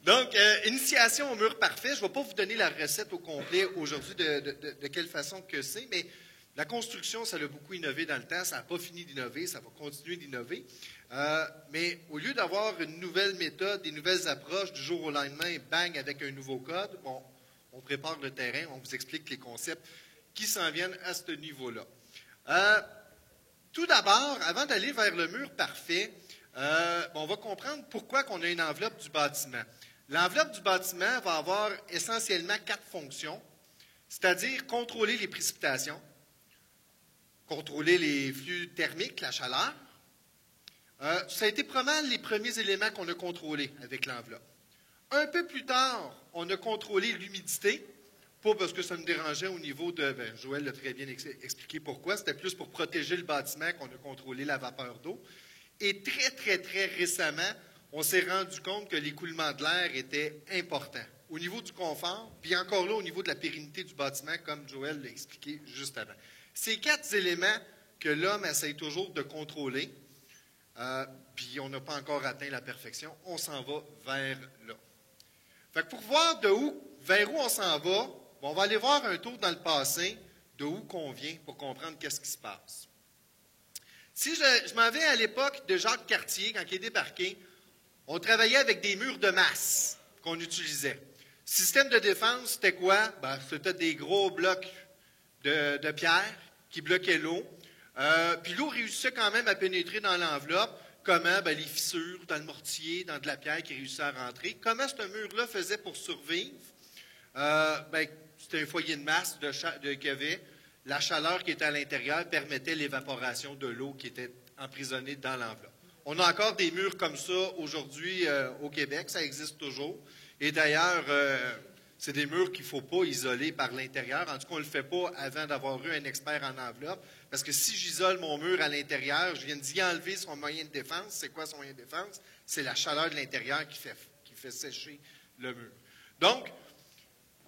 Donc, initiation au mur parfait. Je ne vais pas vous donner la recette au complet aujourd'hui de quelle façon que c'est, mais la construction, ça a beaucoup innové dans le temps. Ça n'a pas fini d'innover, ça va continuer d'innover. Mais au lieu d'avoir une nouvelle méthode, des nouvelles approches du jour au lendemain, bang, avec un nouveau code, bon, on prépare le terrain, on vous explique les concepts qui s'en viennent à ce niveau-là. Tout d'abord, avant d'aller vers le mur parfait, on va comprendre pourquoi on a une enveloppe du bâtiment. L'enveloppe du bâtiment va avoir essentiellement 4 fonctions, c'est-à-dire contrôler les précipitations, contrôler les flux thermiques, la chaleur. Ça a été probablement les premiers éléments qu'on a contrôlés avec l'enveloppe. Un peu plus tard, on a contrôlé l'humidité, pas parce que ça nous dérangeait au niveau de... Joël l'a très bien expliqué pourquoi, c'était plus pour protéger le bâtiment qu'on a contrôlé la vapeur d'eau. Et très, très, très récemment, on s'est rendu compte que l'écoulement de l'air était important au niveau du confort, puis encore là, au niveau de la pérennité du bâtiment, comme Joël l'a expliqué juste avant. Ces 4 éléments que l'homme essaie toujours de contrôler, puis on n'a pas encore atteint la perfection, on s'en va vers là. Fait que pour voir vers où on s'en va, on va aller voir un tour dans le passé, de où qu'on vient, pour comprendre qu'est-ce qui se passe. Si je m'en vais à l'époque de Jacques Cartier, quand il est débarqué, on travaillait avec des murs de masse qu'on utilisait. Système de défense, c'était quoi? C'était des gros blocs de pierre qui bloquaient l'eau. Puis l'eau réussissait quand même à pénétrer dans l'enveloppe. Comment? Les fissures dans le mortier, dans de la pierre qui réussissait à rentrer. Comment ce mur-là faisait pour survivre? C'était un foyer de masse qu'il y avait. La chaleur qui était à l'intérieur permettait l'évaporation de l'eau qui était emprisonnée dans l'enveloppe. On a encore des murs comme ça aujourd'hui au Québec, ça existe toujours. Et d'ailleurs, c'est des murs qu'il ne faut pas isoler par l'intérieur. En tout cas, on ne le fait pas avant d'avoir eu un expert en enveloppe. Parce que si j'isole mon mur à l'intérieur, je viens d'y enlever son moyen de défense. C'est quoi son moyen de défense? C'est la chaleur de l'intérieur qui fait sécher le mur. Donc,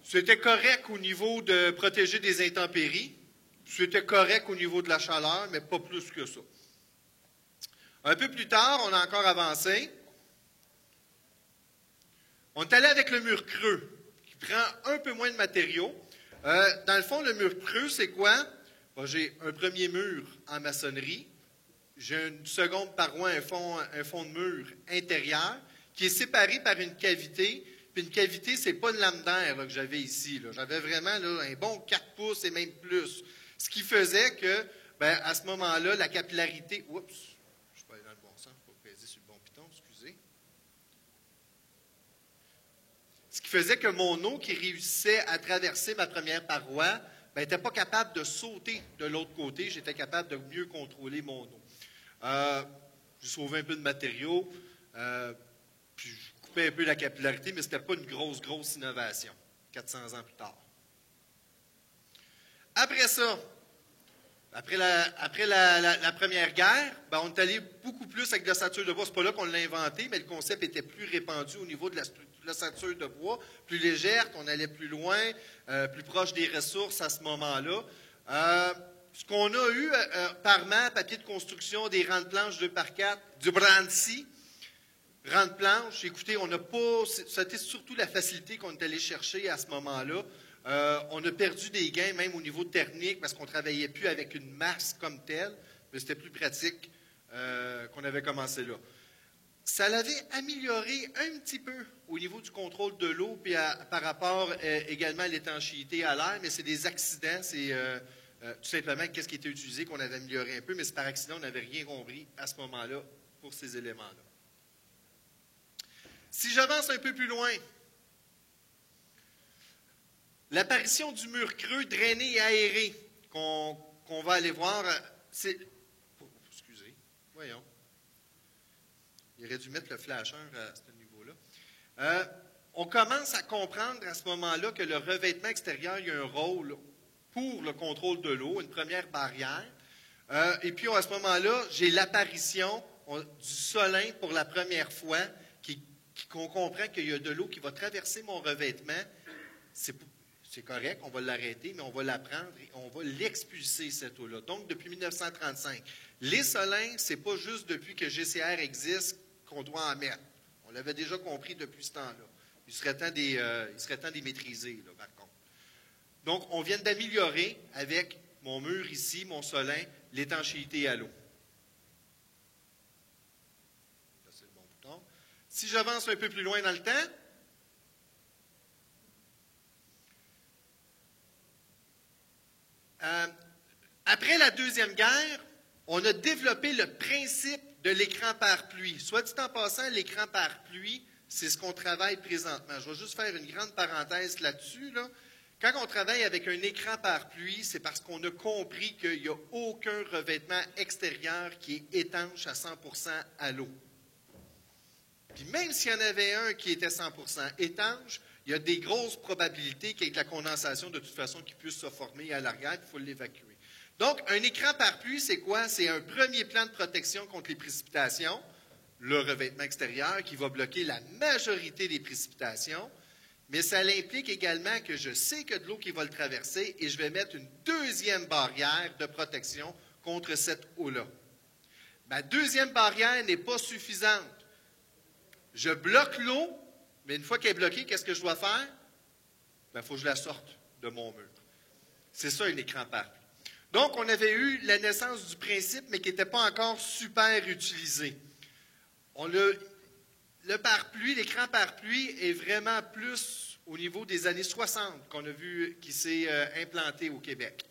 c'était correct au niveau de protéger des intempéries. C'était correct au niveau de la chaleur, mais pas plus que ça. Un peu plus tard, on a encore avancé. On est allé avec le mur creux, qui prend un peu moins de matériaux. Dans le fond, le mur creux, c'est quoi? J'ai un premier mur en maçonnerie. J'ai une seconde paroi, un fond de mur intérieur, qui est séparé par une cavité. Puis une cavité, ce n'est pas une lame d'air que j'avais ici. J'avais vraiment un bon 4 pouces et même plus. Ce qui faisait que, à ce moment-là, la capillarité... Oups, je suis pas allé dans le bon sens, je ne peux pas peser sur le bon piton, excusez. Ce qui faisait que mon eau qui réussissait à traverser ma première paroi n'était pas capable de sauter de l'autre côté. J'étais capable de mieux contrôler mon eau. J'ai sauvé un peu de matériaux, puis je coupais un peu la capillarité, mais ce n'était pas une grosse innovation, 400 ans plus tard. Après ça, après la Première Guerre, on est allé beaucoup plus avec de l'ossature de bois. Ce n'est pas là qu'on l'a inventé, mais le concept était plus répandu au niveau de l'ossature de bois, plus légère, qu'on allait plus loin, plus proche des ressources à ce moment-là. Ce qu'on a eu, parement, papier de construction, des rangs de planches 2x4, du brandy, rangs de planches, écoutez, on n'a pas... C'était surtout la facilité qu'on est allé chercher à ce moment-là. On a perdu des gains, même au niveau thermique, parce qu'on ne travaillait plus avec une masse comme telle, mais c'était plus pratique qu'on avait commencé là. Ça l'avait amélioré un petit peu au niveau du contrôle de l'eau, puis par rapport également à l'étanchéité à l'air, mais c'est des accidents, c'est tout simplement qu'est-ce qui était utilisé qu'on avait amélioré un peu, mais c'est par accident, on n'avait rien compris à ce moment-là pour ces éléments-là. Si j'avance un peu plus loin, l'apparition du mur creux drainé et aéré qu'on va aller voir, c'est... excusez, voyons. Il aurait dû mettre le flasheur à ce niveau-là. On commence à comprendre à ce moment-là que le revêtement extérieur il y a un rôle pour le contrôle de l'eau, une première barrière. Et puis à ce moment-là, j'ai l'apparition du solin pour la première fois, qu'on comprend qu'il y a de l'eau qui va traverser mon revêtement. C'est correct, on va l'arrêter, mais on va la prendre et on va l'expulser, cette eau-là. Donc, depuis 1935. Les solins, ce n'est pas juste depuis que GCR existe qu'on doit en mettre. On l'avait déjà compris depuis ce temps-là. Il serait temps d'y maîtriser, là, par contre. Donc, on vient d'améliorer avec mon mur ici, mon solin, l'étanchéité à l'eau. Ça, c'est le bon bouton. Si j'avance un peu plus loin dans le temps, après la Deuxième Guerre, on a développé le principe de l'écran pare-pluie. Soit dit en passant, l'écran pare-pluie, c'est ce qu'on travaille présentement. Je vais juste faire une grande parenthèse là-dessus. Là. Quand on travaille avec un écran pare-pluie, c'est parce qu'on a compris qu'il n'y a aucun revêtement extérieur qui est étanche à 100 % à l'eau. Puis même s'il y en avait un qui était 100 % étanche, il y a des grosses probabilités qu'il y ait de la condensation de toute façon qui puisse se former à l'arrière, il faut l'évacuer. Donc, un écran pare-pluie, c'est quoi? C'est un premier plan de protection contre les précipitations, le revêtement extérieur qui va bloquer la majorité des précipitations, mais ça implique également que je sais que de l'eau qui va le traverser et je vais mettre une deuxième barrière de protection contre cette eau-là. Ma deuxième barrière n'est pas suffisante. Je bloque l'eau, mais une fois qu'elle est bloquée, qu'est-ce que je dois faire? Il faut que je la sorte de mon mur. C'est ça, un écran pare-pluie. Donc, on avait eu la naissance du principe, mais qui n'était pas encore super utilisé. Le pare-pluie, l'écran pare-pluie est vraiment plus au niveau des années 60 qu'on a vu qui s'est implanté au Québec.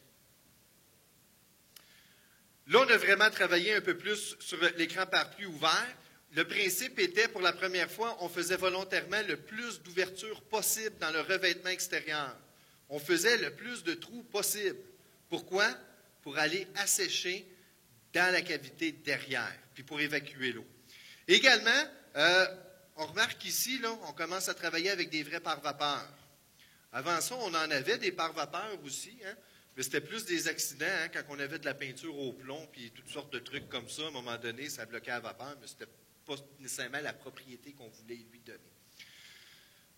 Là, on a vraiment travaillé un peu plus sur l'écran pare-pluie ouvert. Le principe était, pour la première fois, on faisait volontairement le plus d'ouverture possible dans le revêtement extérieur. On faisait le plus de trous possible. Pourquoi? Pour aller assécher dans la cavité derrière, puis pour évacuer l'eau. Également, on remarque ici, là, on commence à travailler avec des vrais pare-vapeurs. Avant ça, on en avait des pare-vapeurs aussi, hein, mais c'était plus des accidents, hein, quand on avait de la peinture au plomb, puis toutes sortes de trucs comme ça, à un moment donné, ça bloquait la vapeur, mais ce n'était pas nécessairement la propriété qu'on voulait lui donner.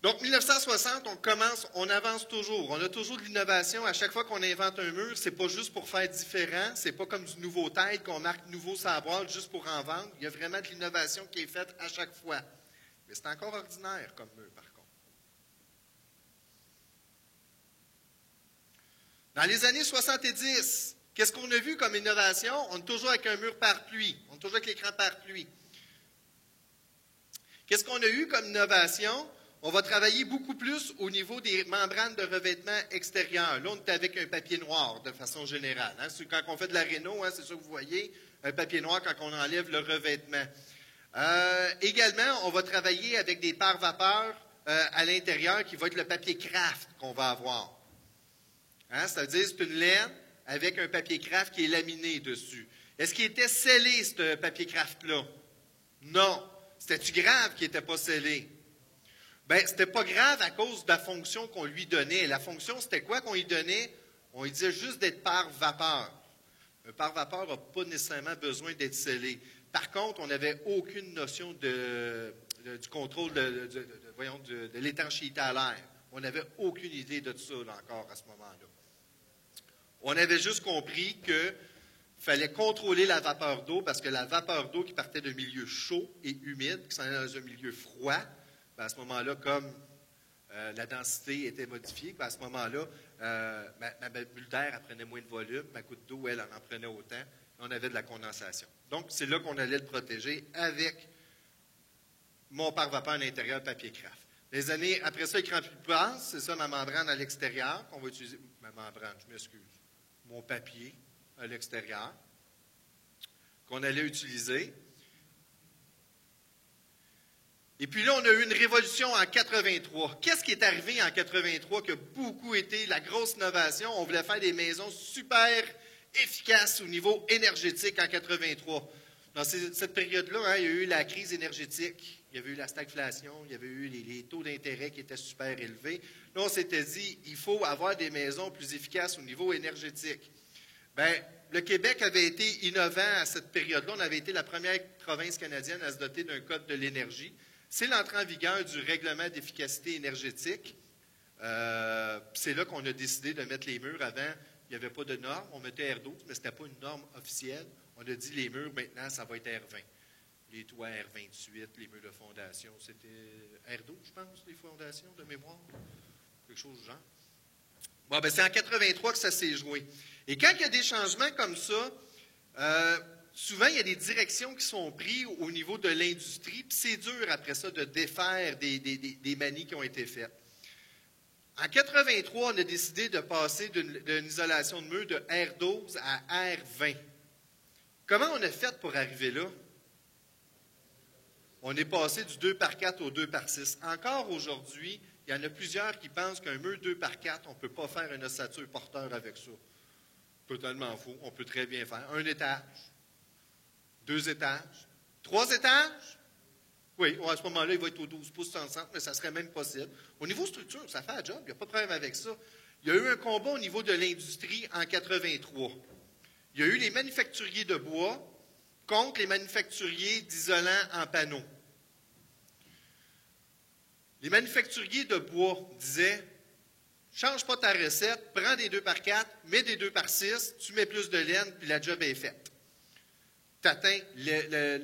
Donc, 1960, on avance toujours. On a toujours de l'innovation. À chaque fois qu'on invente un mur, ce n'est pas juste pour faire différent. Ce n'est pas comme du nouveau tête qu'on marque nouveau savoir juste pour en vendre. Il y a vraiment de l'innovation qui est faite à chaque fois. Mais c'est encore ordinaire comme mur, par contre. Dans les années 70, qu'est-ce qu'on a vu comme innovation? On est toujours avec un mur pare-pluie. On est toujours avec l'écran pare-pluie. Qu'est-ce qu'on a eu comme innovation? On va travailler beaucoup plus au niveau des membranes de revêtement extérieur. Là, on est avec un papier noir de façon générale. Hein. Quand on fait de la réno, hein, c'est ça que vous voyez, un papier noir quand on enlève le revêtement. Également, on va travailler avec des pare-vapeurs à l'intérieur qui va être le papier craft qu'on va avoir. Hein, c'est-à-dire c'est une laine avec un papier craft qui est laminé dessus. Est-ce qu'il était scellé, ce papier craft-là? Non. C'était-tu grave qu'il n'était pas scellé? Bien, ce n'était pas grave à cause de la fonction qu'on lui donnait. La fonction, c'était quoi qu'on lui donnait? On lui disait juste d'être pare-vapeur. Un pare-vapeur n'a pas nécessairement besoin d'être scellé. Par contre, on n'avait aucune notion du contrôle de l'étanchéité à l'air. On n'avait aucune idée de ça là, encore à ce moment-là. On avait juste compris qu'il fallait contrôler la vapeur d'eau parce que la vapeur d'eau qui partait d'un milieu chaud et humide, qui s'en allait dans un milieu froid, bien, à ce moment-là, comme la densité était modifiée, bien, à ce moment-là, ma bulle d'air prenait moins de volume, ma goutte d'eau, elle en prenait autant, et on avait de la condensation. Donc, c'est là qu'on allait le protéger avec mon pare-vapeur à l'intérieur papier craft. Les années après ça, écran plus basse, c'est ça ma membrane à l'extérieur qu'on va utiliser. Ma membrane, je m'excuse. Mon papier à l'extérieur qu'on allait utiliser. Et puis là, on a eu une révolution en 83. Qu'est-ce qui est arrivé en 83 qui a beaucoup été la grosse innovation? On voulait faire des maisons super efficaces au niveau énergétique en 83. Dans cette période-là, hein, il y a eu la crise énergétique, il y avait eu la stagflation, il y avait eu les taux d'intérêt qui étaient super élevés. Là, on s'était dit, il faut avoir des maisons plus efficaces au niveau énergétique. Bien, le Québec avait été innovant à cette période-là. On avait été la première province canadienne à se doter d'un code de l'énergie. C'est l'entrée en vigueur du règlement d'efficacité énergétique. C'est là qu'on a décidé de mettre les murs. Avant, il n'y avait pas de norme. On mettait R12, mais ce n'était pas une norme officielle. On a dit les murs, maintenant, ça va être R20. les toits R28, les murs de fondation, c'était R12, je pense, les fondations de mémoire, quelque chose du genre. Bon, ben c'est en 83 que ça s'est joué. Et quand il y a des changements comme ça, souvent il y a des directions qui sont prises au niveau de l'industrie, puis c'est dur après ça de défaire des manies qui ont été faites. En 83, on a décidé de passer d'une isolation de mur de R12 à R20. Comment on a fait pour arriver là? On est passé du 2 par 4 au 2 par 6. Encore aujourd'hui, il y en a plusieurs qui pensent qu'un mur 2 par 4, on ne peut pas faire une ossature porteur avec ça. Totalement faux. On peut très bien faire un étage, 2 étages, 3 étages. Oui, à ce moment-là, il va être aux 12 pouces sans centre, mais ça serait même possible. Au niveau structure, ça fait un job, il n'y a pas de problème avec ça. Il y a eu un combat au niveau de l'industrie en 83. Il y a eu les manufacturiers de bois contre les manufacturiers d'isolants en panneaux. Les manufacturiers de bois disaient « Change pas ta recette, prends des 2 par 4, mets des 2 par 6, tu mets plus de laine, puis la job est faite. » Tu atteins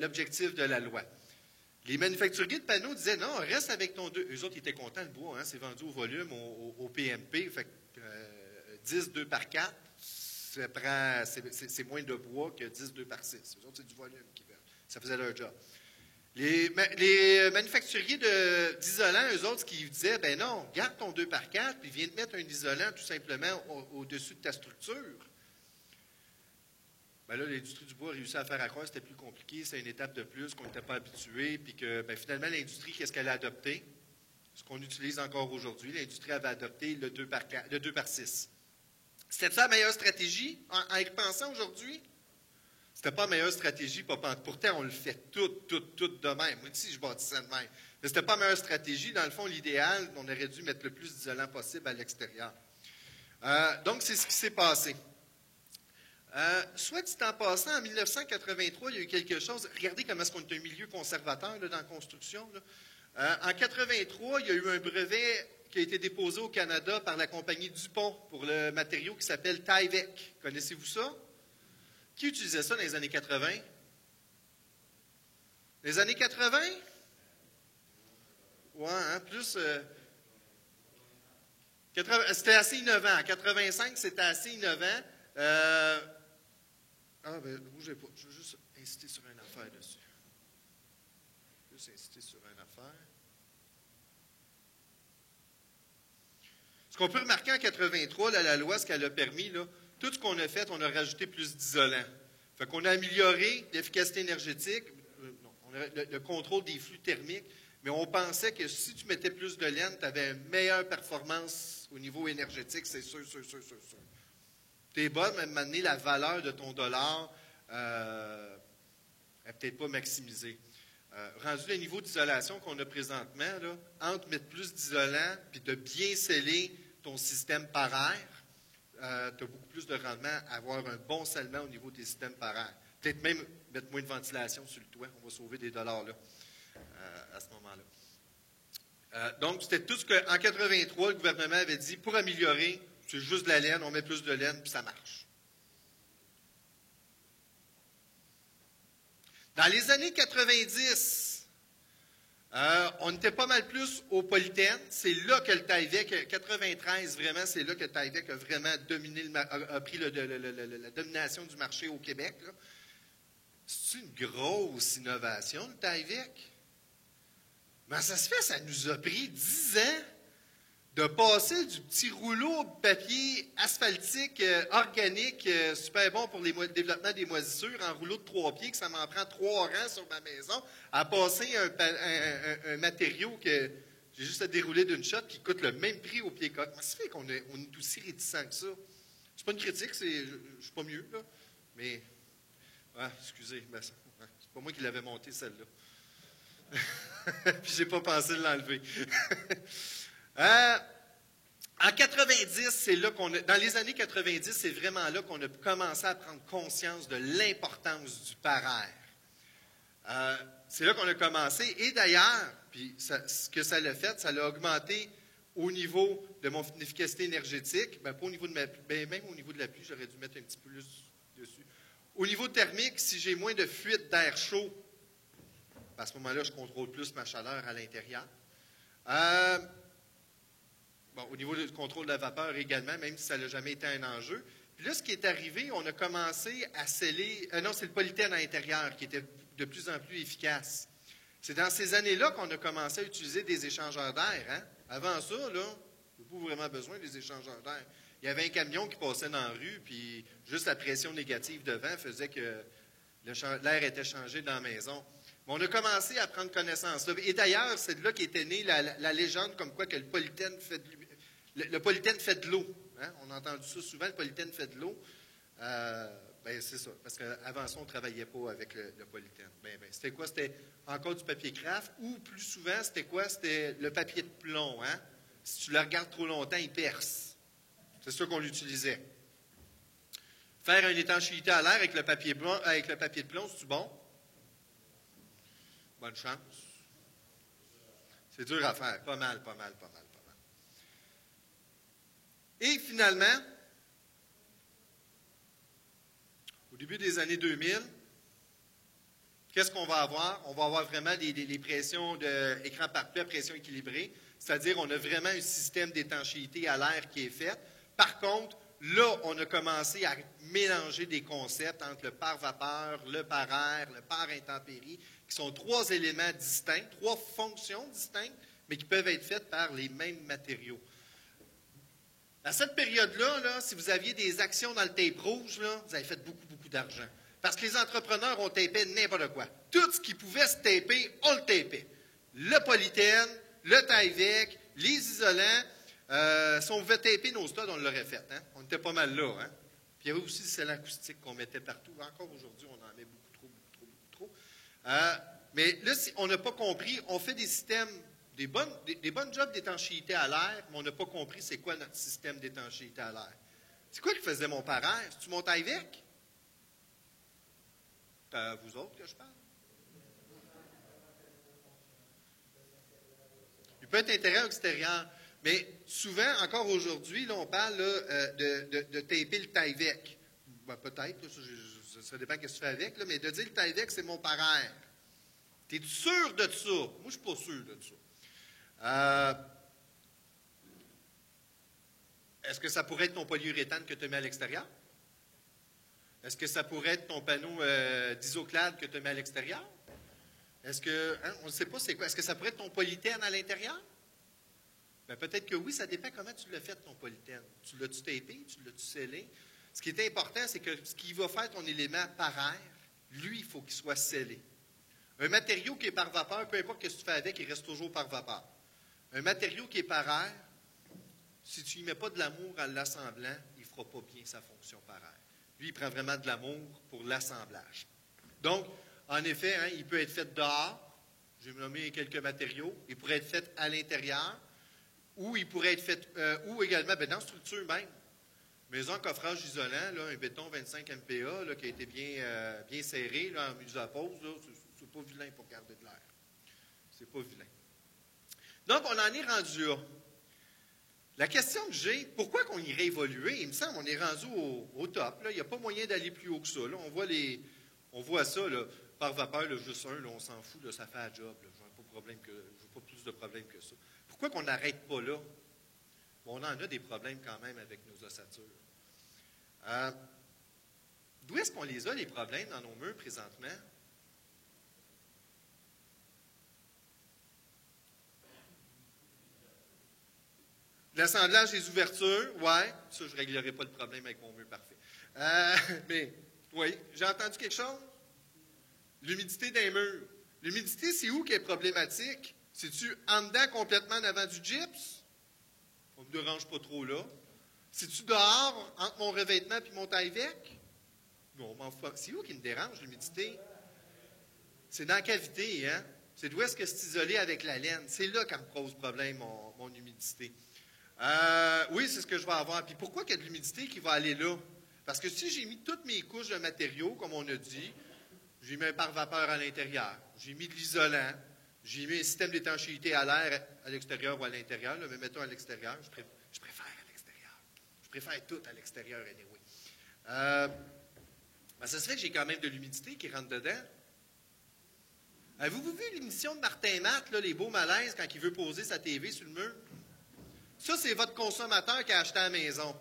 l'objectif de la loi. Les manufacturiers de panneaux disaient « Non, reste avec ton 2. » Eux autres, ils étaient contents, le bois, hein, c'est vendu au volume, au PMP. Fait que 10 2 par 4, c'est moins de bois que 10 2 par 6. Eux autres, c'est du volume qu'ils veulent. Ça faisait leur job. Les manufacturiers d'isolants, eux autres, ce qu'ils disaient, ben non, garde ton 2 par 4, puis viens te mettre un isolant tout simplement au-dessus de ta structure. Ben là, l'industrie du bois a réussi à faire à croire que c'était plus compliqué, c'est une étape de plus, qu'on n'était pas habitué, puis que ben, finalement, l'industrie, qu'est-ce qu'elle a adopté? Ce qu'on utilise encore aujourd'hui, l'industrie avait adopté le 2 par 6. C'était ça la meilleure stratégie en y repensant aujourd'hui? C'était pas la meilleure stratégie, pourtant on le fait tout de même. Moi aussi, je bâtissais de même. Mais c'était pas la meilleure stratégie. Dans le fond, l'idéal, on aurait dû mettre le plus d'isolant possible à l'extérieur. Donc, c'est ce qui s'est passé. Soit dit en passant, en 1983, il y a eu quelque chose. Regardez comment est-ce qu'on est un milieu conservateur là, dans la construction. Là. En 1983, il y a eu un brevet qui a été déposé au Canada par la compagnie Dupont pour le matériau qui s'appelle Tyvek. Connaissez-vous ça? Qui utilisait ça dans les années 80? Les années 80? Ouais, hein, plus. C'était assez innovant. En 85, c'était assez innovant. Ben, bougez pas. Je veux juste insister sur une affaire dessus. Juste insister sur une affaire. Ce qu'on peut remarquer en 83, là, la loi, ce qu'elle a permis, là, tout ce qu'on a fait, on a rajouté plus d'isolant. Fait qu'on a amélioré l'efficacité énergétique, le contrôle des flux thermiques, mais on pensait que si tu mettais plus de laine, tu avais une meilleure performance au niveau énergétique, c'est sûr. Tu es bonne, mais maintenant, la valeur de ton dollar n'est peut-être pas maximisée. Rendu le niveau d'isolation qu'on a présentement, là, entre mettre plus d'isolant et de bien sceller ton système par air, tu as beaucoup plus de rendement à avoir un bon scellement au niveau des systèmes par air. Peut-être même mettre moins de ventilation sur le toit. On va sauver des dollars là, à ce moment-là. Donc, c'était tout ce qu'en 83, le gouvernement avait dit, pour améliorer, c'est juste de la laine, on met plus de laine, puis ça marche. Dans les années 90, on était pas mal plus au polythène. C'est là que le Tyvek, 93, vraiment, c'est là que le Tyvek a vraiment dominé, a pris la domination du marché au Québec. C'est une grosse innovation, le Tyvek. Mais ça se fait, ça nous a pris 10 ans de passer du petit rouleau de papier asphaltique organique, super bon pour le développement des moisissures, en rouleau de 3 pieds, que ça m'en prend 3 rangs sur ma maison, à passer un matériau que j'ai juste à dérouler d'une shot qui coûte le même prix au pied coque. Comment ça fait qu'on est aussi réticent que ça? C'est pas une critique, je suis pas mieux, là. Mais, excusez, ben, c'est pas moi qui l'avais monté, celle-là. Puis j'ai pas pensé de l'enlever. En 90, c'est là dans les années 90, c'est vraiment là qu'on a commencé à prendre conscience de l'importance du par-air. C'est là qu'on a commencé. Et d'ailleurs, puis ce que ça l'a fait, ça l'a augmenté au niveau de mon efficacité énergétique. Pas au niveau de même au niveau de la pluie, j'aurais dû mettre un petit peu plus dessus. Au niveau thermique, si j'ai moins de fuite d'air chaud À ce moment-là, je contrôle plus ma chaleur à l'intérieur. Au niveau du contrôle de la vapeur également, même si ça n'a jamais été un enjeu. Puis là, ce qui est arrivé, on a commencé à sceller... non, c'est le polythène à l'intérieur qui était de plus en plus efficace. C'est dans ces années-là qu'on a commencé à utiliser des échangeurs d'air. Hein? Avant ça, là, il n'y a pas vraiment besoin des échangeurs d'air. Il y avait un camion qui passait dans la rue, puis juste la pression négative de vent faisait que l'air était changé dans la maison. Mais on a commencé à prendre connaissance. Et d'ailleurs, c'est de là qu'était née la légende comme quoi que le polythène fait de l'eau. Hein? On a entendu ça souvent, le polythène fait de l'eau. C'est ça, parce qu'avant ça, on ne travaillait pas avec le polythène. C'était quoi? C'était encore du papier craft, ou plus souvent, c'était quoi? C'était le papier de plomb. Hein? Si tu le regardes trop longtemps, il perce. C'est ça qu'on utilisait. Faire une étanchéité à l'air avec le papier de plomb, c'est-tu bon? Bonne chance. C'est dur à faire. Pas mal. Et finalement, au début des années 2000, qu'est-ce qu'on va avoir? On va avoir vraiment les pressions d'écran parfait à pression équilibrée, c'est-à-dire on a vraiment un système d'étanchéité à l'air qui est fait. Par contre, là, on a commencé à mélanger des concepts entre le par-vapeur, le par-air, le par-intempérie, qui sont trois éléments distincts, trois fonctions distinctes, mais qui peuvent être faites par les mêmes matériaux. À cette période-là, si vous aviez des actions dans le tape rouge, là, vous avez fait beaucoup d'argent. Parce que les entrepreneurs ont tapé n'importe quoi. Tout ce qui pouvait se taper, on le tapait. Le polythène, le Tyvek, les isolants. Si on pouvait taper nos studs, on l'aurait fait. Hein? On était pas mal là. Hein? Puis il y avait aussi le sel acoustique qu'on mettait partout. Encore aujourd'hui, on en met beaucoup trop. Mais là, si on n'a pas compris, on fait des systèmes, des bonnes jobs d'étanchéité à l'air, mais on n'a pas compris c'est quoi notre système d'étanchéité à l'air. C'est quoi qui faisait mon par-air? C'est-tu mon Tyvek? C'est à vous autres que je parle? Il peut être intérieur ou extérieur. Mais souvent, encore aujourd'hui, là, on parle là, de taper le Tyvek. Peut-être, ça dépend de ce que tu fais avec, là, mais de dire le Tyvek, c'est mon par-air. Es-tu sûr de ça? Moi, je ne suis pas sûr de ça. Est-ce que ça pourrait être ton polyuréthane que tu mets à l'extérieur? Est-ce que ça pourrait être ton panneau d'isoclade que tu mets à l'extérieur? Est-ce que, on ne sait pas c'est quoi. Est-ce que ça pourrait être ton polythène à l'intérieur? Bien, peut-être que oui, ça dépend comment tu l'as fait, ton polythène. Tu l'as-tu tapé? Tu l'as-tu scellé? Ce qui est important, c'est que ce qui va faire ton élément par air, lui, il faut qu'il soit scellé. Un matériau qui est par vapeur, peu importe ce que tu fais avec, il reste toujours par vapeur. Un matériau qui est par air, si tu n'y mets pas de l'amour en l'assemblant, il ne fera pas bien sa fonction par air. Lui, il prend vraiment de l'amour pour l'assemblage. Donc, en effet, il peut être fait dehors. J'ai nommé quelques matériaux. Il pourrait être fait à l'intérieur. Ou il pourrait être fait, ou également, dans la structure même. Maison coffrage isolant, là, un béton 25 MPa là, qui a été bien serré là, en mise à pause, c'est pas vilain pour garder de l'air. C'est pas vilain. Donc, on en est rendu là. La question que j'ai, pourquoi qu'on irait évoluer? Il me semble qu'on est rendu au top. Là. Il n'y a pas moyen d'aller plus haut que ça. Là. On voit ça, là, par vapeur, là, juste un, là, on s'en fout, là, ça fait un job. Je n'ai pas plus de problème que ça. Pourquoi qu'on n'arrête pas là? Bon, on en a des problèmes quand même avec nos ossatures. D'où est-ce qu'on les a, les problèmes, dans nos murs présentement? L'assemblage des ouvertures, ouais, ça, je ne réglerai pas le problème avec mon mur parfait. Mais, oui, j'ai entendu quelque chose? L'humidité des murs. L'humidité, c'est où qui est problématique? C'est-tu en dedans complètement en avant du gyps? On ne me dérange pas trop là. C'est-tu dehors, entre mon revêtement et mon Tyvek? Non, m'en fous. C'est où qui me dérange, l'humidité? C'est dans la cavité, hein? C'est d'où est-ce que c'est isolé avec la laine. C'est là qu'elle me pose problème, mon humidité. Oui, c'est ce que je vais avoir. Puis pourquoi il y a de l'humidité qui va aller là? Parce que si j'ai mis toutes mes couches de matériaux, comme on a dit, j'ai mis un pare-vapeur à l'intérieur, j'ai mis de l'isolant, j'ai mis un système d'étanchéité à l'air à l'extérieur ou à l'intérieur, là, mais mettons à l'extérieur, je préfère à l'extérieur. Je préfère tout à l'extérieur, anyway. Ça se fait que j'ai quand même de l'humidité qui rentre dedans. Avez-vous vu l'émission de Martin Matt, là, les beaux malaises, quand il veut poser sa TV sur le mur? Ça, c'est votre consommateur qui a acheté à la maison,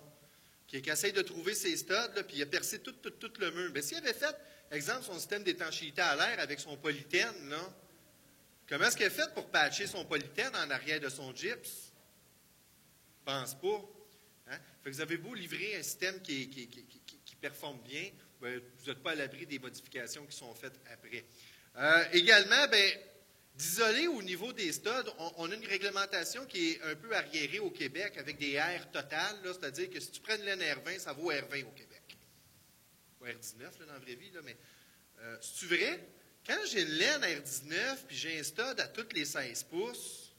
qui essaie de trouver ses studs, là, puis il a percé tout le mur. Mais s'il avait fait, exemple, son système d'étanchéité à l'air avec son polythène, là, comment est-ce qu'il a fait pour patcher son polythène en arrière de son gyps? Je pense pas. Hein? Fait que vous avez beau livrer un système qui performe bien, ben, vous n'êtes pas à l'abri des modifications qui sont faites après. Également, d'isoler au niveau des studs, on a une réglementation qui est un peu arriérée au Québec avec des R totales, c'est-à-dire que si tu prends une laine R20, ça vaut R20 au Québec. Pas R19 là, dans la vraie vie, là, mais c'est-tu vrai? Quand j'ai une laine R19 puis j'ai un stud à toutes les 16 pouces,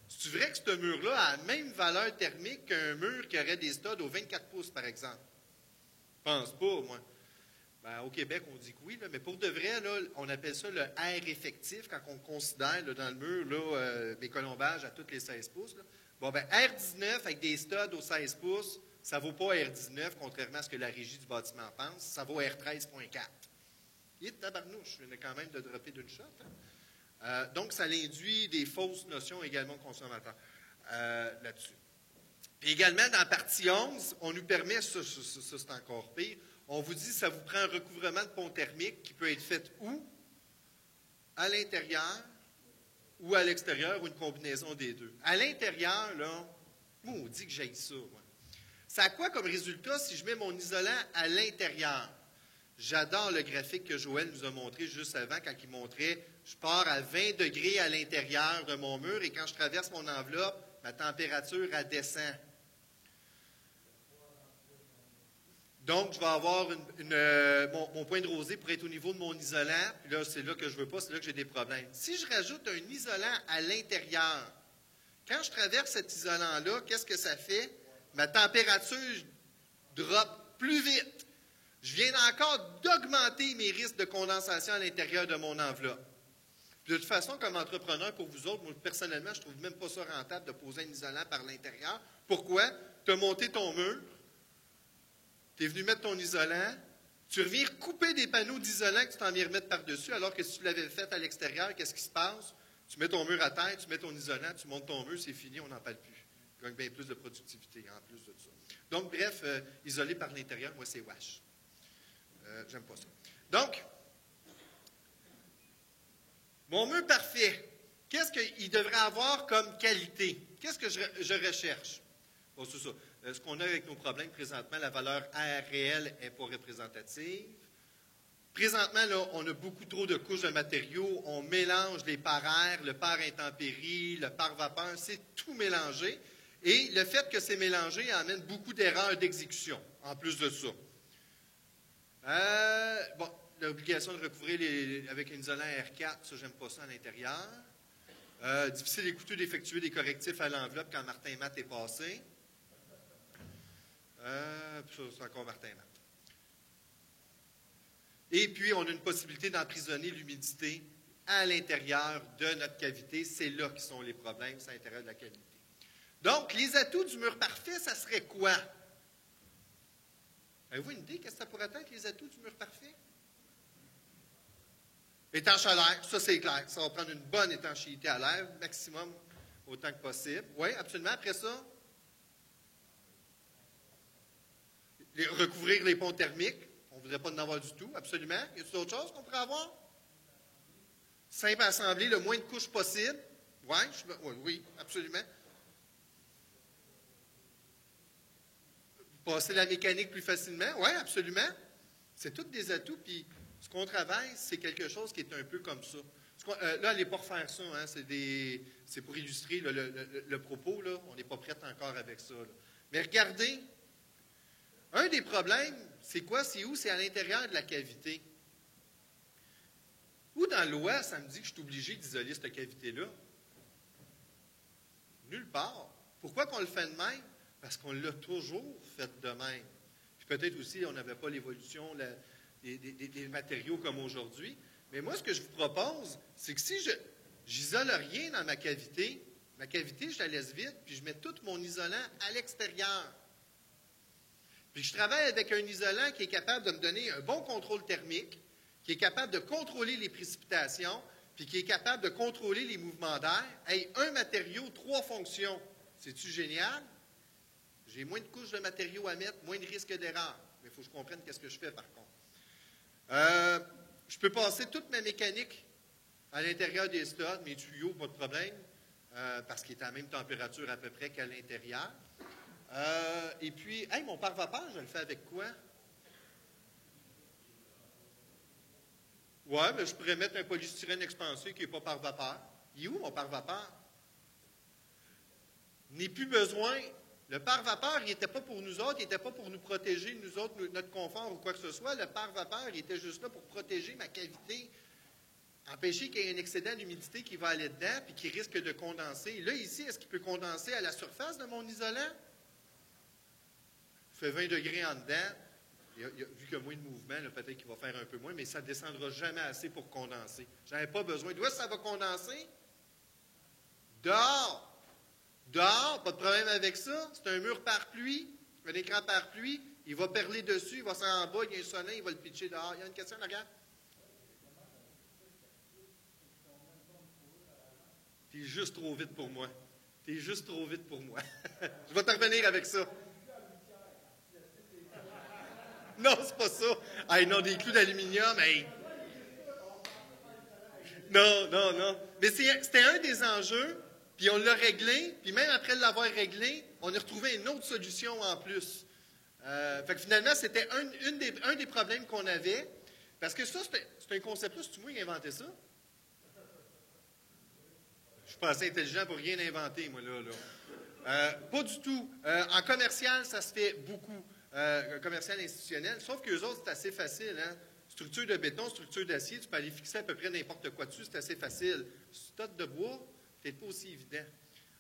c'est-tu vrai que ce mur-là a la même valeur thermique qu'un mur qui aurait des studs aux 24 pouces, par exemple? Je pense pas, moi. Au Québec, on dit que oui, là, mais pour de vrai, là, on appelle ça le R effectif quand on considère là, dans le mur là, mes colombages à toutes les 16 pouces. Là. R19 avec des studs aux 16 pouces, ça ne vaut pas R19, contrairement à ce que la régie du bâtiment pense. Ça vaut R13.4. Il est de tabarnouche, je viens quand même de dropper d'une shot. Hein? Donc, ça induit des fausses notions également consommateurs là-dessus. Puis également, dans la partie 11, on nous permet, ça c'est encore pire, on vous dit que ça vous prend un recouvrement de pont thermique qui peut être fait où? À l'intérieur ou à l'extérieur ou une combinaison des deux. À l'intérieur, là, on dit que j'aille ça. Ouais. Ça a quoi comme résultat si je mets mon isolant à l'intérieur? J'adore le graphique que Joël nous a montré juste avant quand il montrait je pars à 20 degrés à l'intérieur de mon mur et quand je traverse mon enveloppe, ma température elle descend. Donc, je vais avoir mon point de rosée pour être au niveau de mon isolant. Puis là, c'est là que je ne veux pas, c'est là que j'ai des problèmes. Si je rajoute un isolant à l'intérieur, quand je traverse cet isolant-là, qu'est-ce que ça fait? Ma température drop plus vite. Je viens encore d'augmenter mes risques de condensation à l'intérieur de mon enveloppe. Puis de toute façon, comme entrepreneur, pour vous autres, moi, personnellement, je ne trouve même pas ça rentable de poser un isolant par l'intérieur. Pourquoi? Tu as monté ton mur. Tu es venu mettre ton isolant, tu reviens couper des panneaux d'isolant que tu t'en viens remettre par-dessus, alors que si tu l'avais fait à l'extérieur, qu'est-ce qui se passe? Tu mets ton mur à terre, tu mets ton isolant, tu montes ton mur, c'est fini, on n'en parle plus. Tu gagnes bien plus de productivité en plus de ça. Donc, bref, isolé par l'intérieur, moi, c'est wash. J'aime pas ça. Donc, mon mur parfait, qu'est-ce qu'il devrait avoir comme qualité? Qu'est-ce que je recherche? Bon, c'est ça. Ce qu'on a avec nos problèmes présentement, la valeur R réelle n'est pas représentative. Présentement, là, on a beaucoup trop de couches de matériaux. On mélange les parts air, le par intempérie, le par vapeur. C'est tout mélangé. Et le fait que c'est mélangé amène beaucoup d'erreurs d'exécution, en plus de ça. L'obligation de recouvrir avec un isolant R4, ça, j'aime pas ça à l'intérieur. Difficile et coûteux d'effectuer des correctifs à l'enveloppe quand Martin Matt est passé. C'est encore Martin Matt. Et puis, on a une possibilité d'emprisonner l'humidité à l'intérieur de notre cavité. C'est là qui sont les problèmes, c'est à l'intérieur de la cavité. Donc, les atouts du mur parfait, ça serait quoi? Avez-vous une idée qu'est-ce que ça pourrait être, les atouts du mur parfait? Étanche à l'air, ça c'est clair. Ça va prendre une bonne étanchéité à l'air, maximum autant que possible. Oui, absolument. Après ça, recouvrir les ponts thermiques. On ne voudrait pas en avoir du tout, absolument. Y a-t-il d'autres choses qu'on pourrait avoir? Simple à assembler, le moins de couches possible. Oui, absolument. Passer la mécanique plus facilement. Oui, absolument. C'est tous des atouts. Puis ce qu'on travaille, c'est quelque chose qui est un peu comme ça. Là, elle n'est pas refaire ça. Hein, c'est pour illustrer le propos. Là, on n'est pas prêt encore avec ça. Là. Mais regardez, un des problèmes, c'est quoi? C'est où? C'est à l'intérieur de la cavité. Où dans la loi, ça me dit que je suis obligé d'isoler cette cavité-là? Nulle part. Pourquoi qu'on le fait de même? Parce qu'on l'a toujours fait de même. Puis peut-être aussi, on n'avait pas l'évolution des matériaux comme aujourd'hui. Mais moi, ce que je vous propose, c'est que si je n'isole rien dans ma cavité, je la laisse vide, puis je mets tout mon isolant à l'extérieur. Puis je travaille avec un isolant qui est capable de me donner un bon contrôle thermique, qui est capable de contrôler les précipitations, puis qui est capable de contrôler les mouvements d'air. Hey, un matériau, 3 fonctions. C'est-tu génial? J'ai moins de couches de matériaux à mettre, moins de risques d'erreur. Mais il faut que je comprenne qu'est-ce que je fais, par contre. Je peux passer toute ma mécanique à l'intérieur des studs, mes tuyaux, pas de problème, parce qu'il est à la même température à peu près qu'à l'intérieur. Et puis, hey, mon pare-vapeur, je le fais avec quoi? Oui, mais je pourrais mettre un polystyrène expansé qui n'est pas par vapeur. Il est où mon pare-vapeur? N'est plus besoin. Le pare-vapeur, il n'était pas pour nous autres, il n'était pas pour nous protéger, nous autres, notre confort ou quoi que ce soit. Le pare-vapeur, il était juste là pour protéger ma cavité, empêcher qu'il y ait un excédent d'humidité qui va aller dedans puis qui risque de condenser. Là, ici, est-ce qu'il peut condenser à la surface de mon isolant? Il fait 20 degrés en dedans. Vu qu'il y a moins de mouvement, peut-être qu'il va faire un peu moins, mais ça ne descendra jamais assez pour condenser. Je n'avais pas besoin. D'où est-ce que ça va condenser? Dehors. Dehors, pas de problème avec ça. C'est un mur par pluie, un écran par pluie. Il va perler dessus, il va s'en en bas, il y a un soleil, il va le pitcher dehors. Il y a une question, regarde? T'es juste trop vite pour moi. T'es juste trop vite pour moi. Je vais te revenir avec ça. Non, c'est pas ça. Hey, non, des clous d'aluminium, hey. Non, non, non. Mais c'était un des enjeux, puis on l'a réglé, puis même après l'avoir réglé, on a retrouvé une autre solution en plus. Fait que finalement, c'était un des problèmes qu'on avait, parce que ça, c'est un concept-là, c'est moi qui ai inventé ça? Je suis pas assez intelligent pour rien inventer, moi, là. Pas du tout. En commercial, ça se fait beaucoup. Commercial institutionnel, sauf qu'eux autres, c'est assez facile. Hein? Structure de béton, structure d'acier, tu peux aller fixer à peu près n'importe quoi dessus, c'est assez facile. Stock de bois, peut-être pas aussi évident.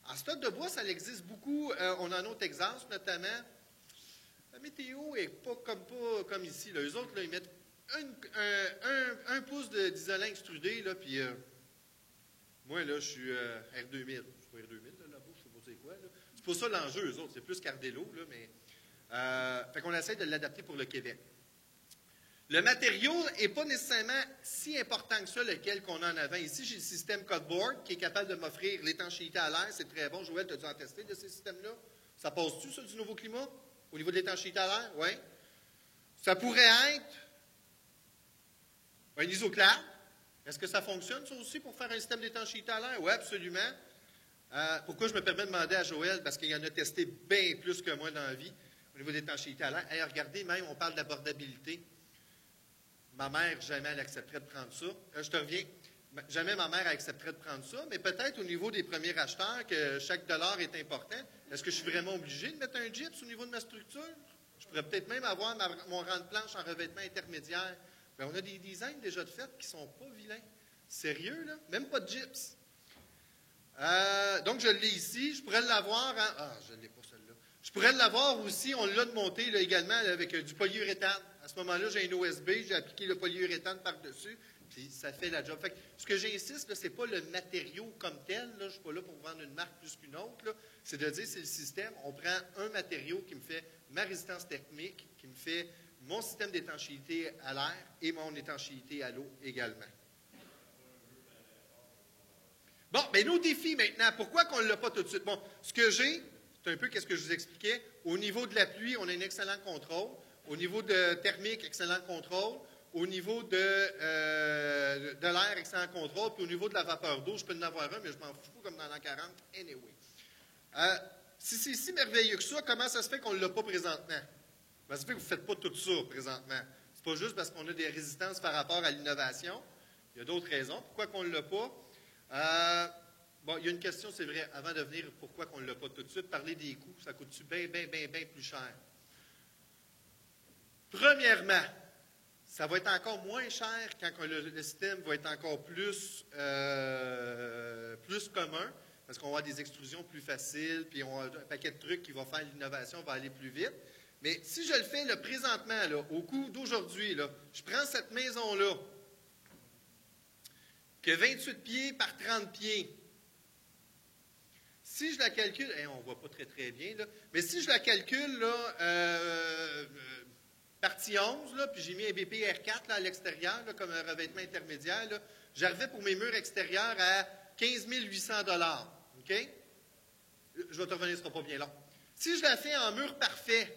En stock de bois, ça existe beaucoup. On en a autre exemple, notamment. La météo n'est pas comme ici. Là. Eux autres, là, ils mettent un pouce d'isolant extrudé, là, puis moi, là, je suis R2000. Je ne suis pas R2000, là, là-bas, je ne sais pas c'est quoi. Là. C'est pas ça l'enjeu, eux autres. C'est plus Cardello, là, mais... fait qu'on essaie de l'adapter pour le Québec. Le matériau n'est pas nécessairement si important que ça, lequel qu'on a en avant. Ici, j'ai le système Cutboard qui est capable de m'offrir l'étanchéité à l'air. C'est très bon. Joël, tu as dû en tester de ces systèmes-là? Ça passe-tu, ça, du nouveau climat? Au niveau de l'étanchéité à l'air? Oui. Ça pourrait être un isoclave. Est-ce que ça fonctionne, ça aussi, pour faire un système d'étanchéité à l'air? Oui, absolument. Pourquoi je me permets de demander à Joël? Parce qu'il en a testé bien plus que moi dans la vie. Au niveau d'étanchéité à l'air. Hey, regardez, même, on parle d'abordabilité. Ma mère, jamais elle accepterait de prendre ça. Je te reviens. Jamais ma mère accepterait de prendre ça, mais peut-être au niveau des premiers acheteurs, que chaque dollar est important. Est-ce que je suis vraiment obligé de mettre un gyps au niveau de ma structure? Je pourrais peut-être même avoir mon rang de planche en revêtement intermédiaire. Bien, on a des designs déjà de fait qui ne sont pas vilains. Sérieux, là? Même pas de gyps. Donc, je l'ai ici. Je pourrais l'avoir en... Ah, je ne l'ai pas, celle-là. Je pourrais l'avoir aussi, on l'a monté là, également là, avec du polyuréthane. À ce moment-là, j'ai un OSB, j'ai appliqué le polyuréthane par-dessus, puis ça fait la job. Fait que, ce que j'insiste, ce n'est pas le matériau comme tel, là, je ne suis pas là pour vendre une marque plus qu'une autre, c'est de dire c'est le système. On prend un matériau qui me fait ma résistance thermique, qui me fait mon système d'étanchéité à l'air et mon étanchéité à l'eau également. Bon, bien, nos défis maintenant. Pourquoi qu'on ne l'a pas tout de suite? Bon, ce que j'ai, c'est un peu ce que je vous expliquais. Au niveau de la pluie, on a un excellent contrôle. Au niveau de thermique, excellent contrôle. Au niveau de l'air, excellent contrôle. Puis au niveau de la vapeur d'eau, je peux en avoir un, mais je m'en fous comme dans l'an 40. Anyway. Si c'est si merveilleux que ça, comment ça se fait qu'on ne l'a pas présentement? Ben, ça fait que vous ne faites pas tout ça présentement. C'est pas juste parce qu'on a des résistances par rapport à l'innovation. Il y a d'autres raisons. Pourquoi qu'on ne l'a pas? Bon, il y a une question, c'est vrai, avant de venir, pourquoi qu'on ne l'a pas tout de suite, parler des coûts, ça coûte-tu bien plus cher? Premièrement, ça va être encore moins cher quand le système va être encore plus commun, parce qu'on va avoir des extrusions plus faciles, puis on a un paquet de trucs qui vont faire l'innovation, va aller plus vite. Mais si je le fais là, présentement, là, au coût d'aujourd'hui, là, je prends cette maison-là, qui a 28 pieds par 30 pieds. Si je la calcule, on ne voit pas très bien, là, mais si je la calcule, là, partie 11, là, puis j'ai mis un BPR4 là, à l'extérieur, là, comme un revêtement intermédiaire. Là. J'arrivais pour mes murs extérieurs à 15 800 $. OK? Je vais te revenir, ce ne sera pas bien long. Si je la fais en mur parfait,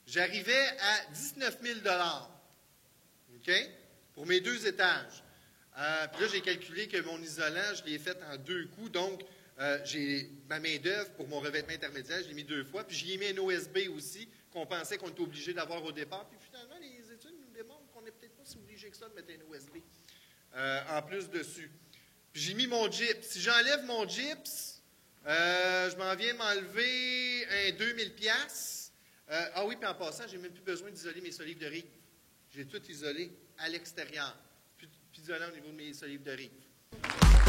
j'arrivais à 19 000 $. OK? Pour mes 2 étages. Puis là, j'ai calculé que mon isolant, je l'ai fait en 2 coups. Donc, j'ai ma main-d'œuvre pour mon revêtement intermédiaire, je l'ai mis 2 fois. Puis j'y ai mis un OSB aussi, qu'on pensait qu'on était obligé d'avoir au départ. Puis finalement, les études nous démontrent qu'on n'est peut-être pas si obligé que ça de mettre un OSB en plus dessus. Puis j'ai mis mon gyps. Si j'enlève mon gyps, je m'en viens m'enlever un 2000 $. Ah oui, puis en passant, j'ai même plus besoin d'isoler mes solives de rive. J'ai tout isolé à l'extérieur. Puis isolé au niveau de mes solives de rive.